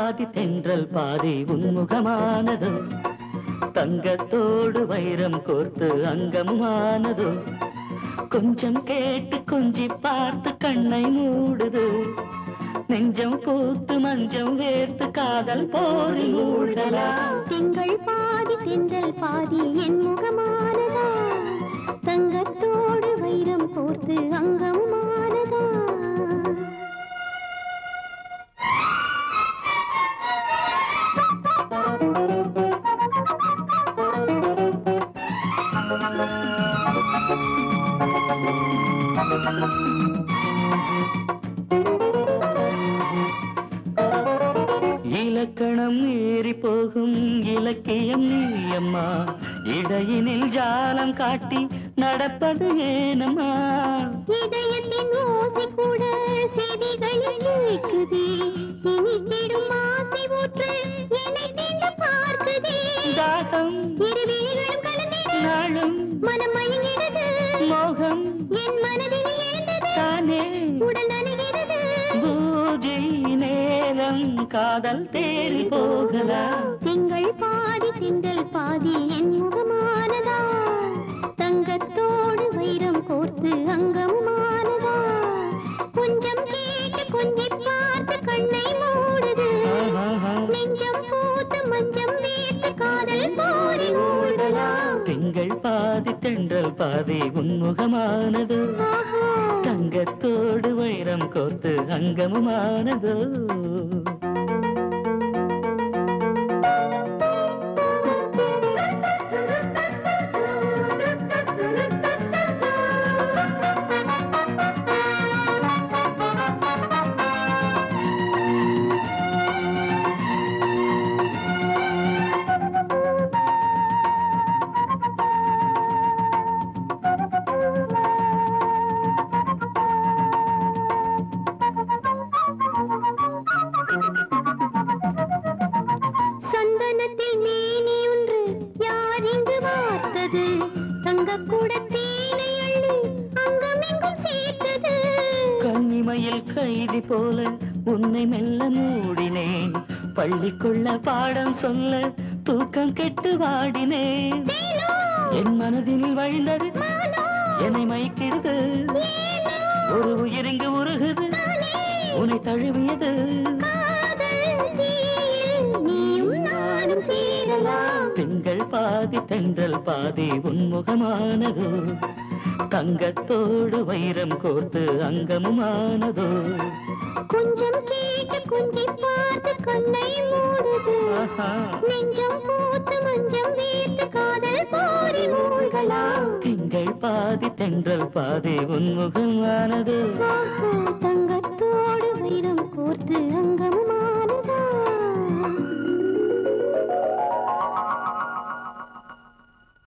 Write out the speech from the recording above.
பாதி தென்றல் பாதி உன்முகமானதோ தங்கத்தோடு வைரம் கோர்த்து அங்கமானதோ கொஞ்சம் கேட்டு கொஞ்சி பார்த்து கண்ணை மூடுது நெஞ்சம் பூத்து மஞ்சம் வேர்த்து காதல் போரி மூடலா திங்கள் பாதி தென்றல் பாதி என் முகமானதா தங்கத்தோடு வைரம் கோர்த்து அங்கமானதா இலக்கணம் ஏறி போகும் இலக்கியம் நீயம்மா இடையினில் ஜாலம் காட்டி நடப்பது ஏனம்மா இதயத்தின் ஓசை கூட செவிகளில் கேட்குதே இனி தேடும் ஆசை ஊற்று என்னை தீண்ட பார்க்குதே தாகம் இருவிழிகளும் கலந்திட நாளும் மனம் மயங்கிடுது மோகம் என் மனதில் எழுந்தது தானே உடல் நனைகிறது பூஜை நேரம் காதல் தேறி போகலாம் திங்கள் பாதி திங்கள் பாதி என் முகமானதா தங்கத்தோடு வைரம் கோர்த்து அங்கமானதா கொஞ்சம் கேட்டு கொஞ்சி பார்த்து கண்ணை மூடுது நெஞ்சம் பூத்து மஞ்சம் வேர்த்து காதல் போரி மூடலாம் திங்கள் பாதி தென்றல் பாதி உன்முகமானதோ தங்கத்தோடு வைரம் கோர்த்து அங்கமானதோ கண்ணிமையில் கைதி போல உன்னை மெல்ல மூடினேன் பள்ளிக்குள்ள பாடம் சொல்ல தூக்கம் கெட்டு வாடினேன் என் மனதில் வழிந்தது என்னை மயக்கிறது ஒரு உயிரிங்கு உருகுது உன்னை தழுவியது திங்கள் பாதி தென்றல் பாதி உன்முகமானதோ தங்கத்தோடு வைரம் கோர்த்து அங்கமானதோ கொஞ்சம் கேட்டு கொஞ்சி பார்த்து கண்ணை மூடுது நெஞ்சம் பூத்து மஞ்சம் வேர்த்து காதல் போரி மூழ்கலாம் திங்கள் பாதி தென்றல் பாதி உன்முகமானதோ தங்கத்தோடு வைரம் கோர்த்து அங்கமும்